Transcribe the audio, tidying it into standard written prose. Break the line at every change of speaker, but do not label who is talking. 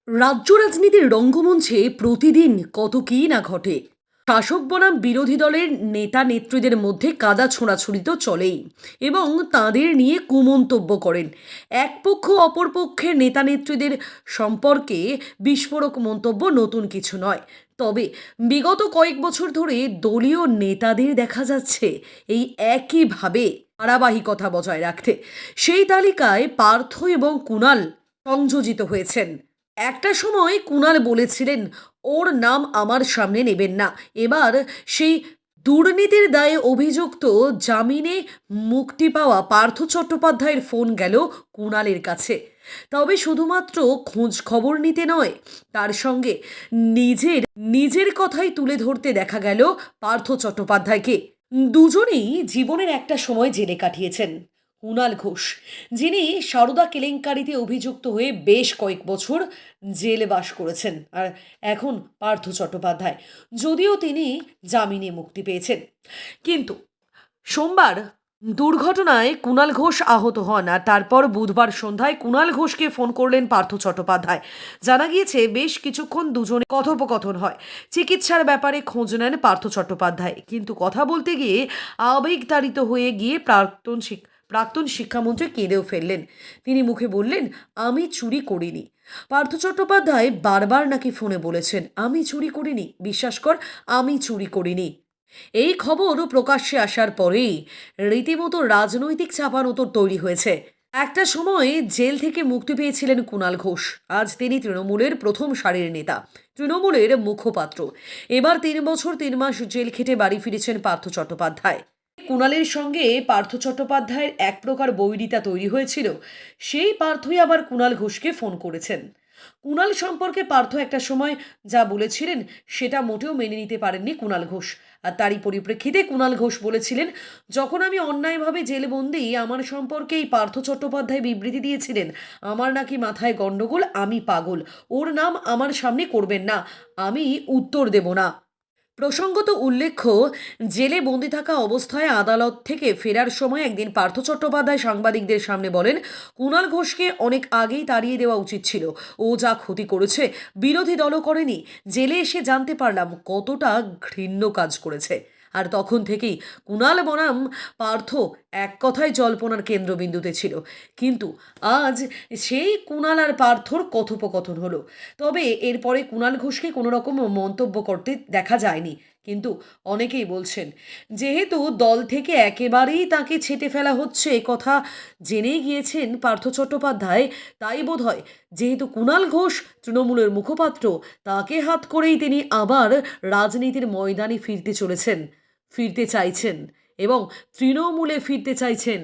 রাজ্য রাজনীতির রঙ্গমঞ্চে প্রতিদিন কত কী না ঘটে। শাসক বনাম বিরোধী দলের নেতা নেত্রীদের মধ্যে কাদা ছোঁড়াছুড়ি তো চলেই, এবং তাঁদের নিয়ে কুমন্তব্য করেন। এক পক্ষ অপর পক্ষের নেতা নেত্রীদের সম্পর্কে বিস্ফোরক মন্তব্য নতুন কিছু নয়। তবে বিগত কয়েক বছর ধরে দলীয় নেতাদের দেখা যাচ্ছে এই একইভাবে ধারাবাহিকতা বজায় রাখতে। সেই তালিকায় পার্থ এবং কুণাল সংযোজিত হয়েছেন। একটা সময় কুণাল বলেছিলেন ওর নাম আমার সামনে নেবেন না। এবার সেই দুর্নীতির দায়ে অভিযুক্ত জামিনে মুক্তি পাওয়া পার্থ চট্টোপাধ্যায়ের ফোন গেল কুণালের কাছে। তবে শুধুমাত্র খোঁজ খবর নিতে নয়, তার সঙ্গে নিজের নিজের কথাই তুলে ধরতে দেখা গেল পার্থ চট্টোপাধ্যায়কে। দুজনেই জীবনের একটা সময় জেলে কাটিয়েছেন। কুণাল ঘোষ, যিনি সারদা কেলেঙ্কারিতে অভিযুক্ত হয়ে বেশ কয়েক বছর জেলে বাস করেছেন, আর এখন পার্থ চট্টোপাধ্যায়, যদিও তিনি জামিনে মুক্তি পেয়েছেন। কিন্তু সোমবার দুর্ঘটনায় কুণাল ঘোষ আহত হন, আর তারপর বুধবার সন্ধ্যায় কুণাল ঘোষকে ফোন করলেন পার্থ চট্টোপাধ্যায়। জানা গিয়েছে বেশ কিছুক্ষণ দুজনে কথোপকথন হয়। চিকিৎসার ব্যাপারে খোঁজ নেন পার্থ চট্টোপাধ্যায়, কিন্তু কথা বলতে গিয়ে আবেগতাড়িত হয়ে গিয়ে প্রাক্তন শিক্ষামন্ত্রী কেঁদেও ফেললেন। তিনি মুখে বললেন, আমি চুরি করিনি। পার্থ চট্টোপাধ্যায় বারবার নাকি ফোনে বলেছেন, আমি চুরি করিনি, বিশ্বাস কর, আমি চুরি করিনি। এই খবর প্রকাশ্যে আসার পরেই রীতিমতো রাজনৈতিক চাপানোতর তৈরি হয়েছে। একটা সময় জেল থেকে মুক্তি পেয়েছিলেন কুণাল ঘোষ। আজ তিনি তৃণমূলের প্রথম সারির নেতা, তৃণমূলের মুখপাত্র। এবার 3 বছর 3 মাস জেল খেটে বাড়ি ফিরেছেন পার্থ চট্টোপাধ্যায়। কুণালের সঙ্গে পার্থ চট্টোপাধ্যায়ের এক প্রকার বৈরিতা তৈরি হয়েছিল। সেই পার্থই আবার কুণাল ঘোষকে ফোন করেছেন। কুণাল সম্পর্কে পার্থ একটা সময় যা বলেছিলেন সেটা মোটেও মেনে নিতে পারেননি কুণাল ঘোষ। আর তারই পরিপ্রেক্ষিতে কুণাল ঘোষ বলেছিলেন, যখন আমি অন্যায়ভাবে জেলবন্দি আমার সম্পর্কে এই পার্থ চট্টোপাধ্যায় বিবৃতি দিয়েছিলেন, আমার নাকি মাথায় গণ্ডগোল, আমি পাগল, ওর নাম আমার সামনে করবেন না, আমি উত্তর দেব না। প্রসঙ্গত উল্লেখ্য, জেলে বন্দি থাকা অবস্থায় আদালত থেকে ফেরার সময় একদিন পার্থ চট্টোপাধ্যায় সাংবাদিকদের সামনে বলেন, কুণাল ঘোষকে অনেক আগেই তাড়িয়ে দেওয়া উচিত ছিল। ও যা ক্ষতি করেছে বিরোধী দলও করেনি। জেলে এসে জানতে পারলাম কতটা ঘৃণ্য কাজ করেছে। আর তখন থেকেই কুণাল বনাম পার্থ এক কথায় জল্পনার কেন্দ্রবিন্দুতে ছিল। কিন্তু আজ সেই কুণাল আর পার্থর কথোপকথন হলো। তবে এরপরে কুণাল ঘোষকে কোনো রকম মন্তব্য করতে দেখা যায়নি। কিন্তু অনেকেই বলছেন, যেহেতু দল থেকে একেবারেই তাকে ছেঁটে ফেলা হচ্ছে এ কথা জেনেই গিয়েছেন পার্থ চট্টোপাধ্যায়, তাই বোধ হয় যেহেতু কুণাল ঘোষ তৃণমূলের মুখপাত্র, তাকে হাত করেই তিনি আবার রাজনীতির ময়দানে ফিরতে চাইছেন এবং তৃণমূলে ফিরতে চাইছেন।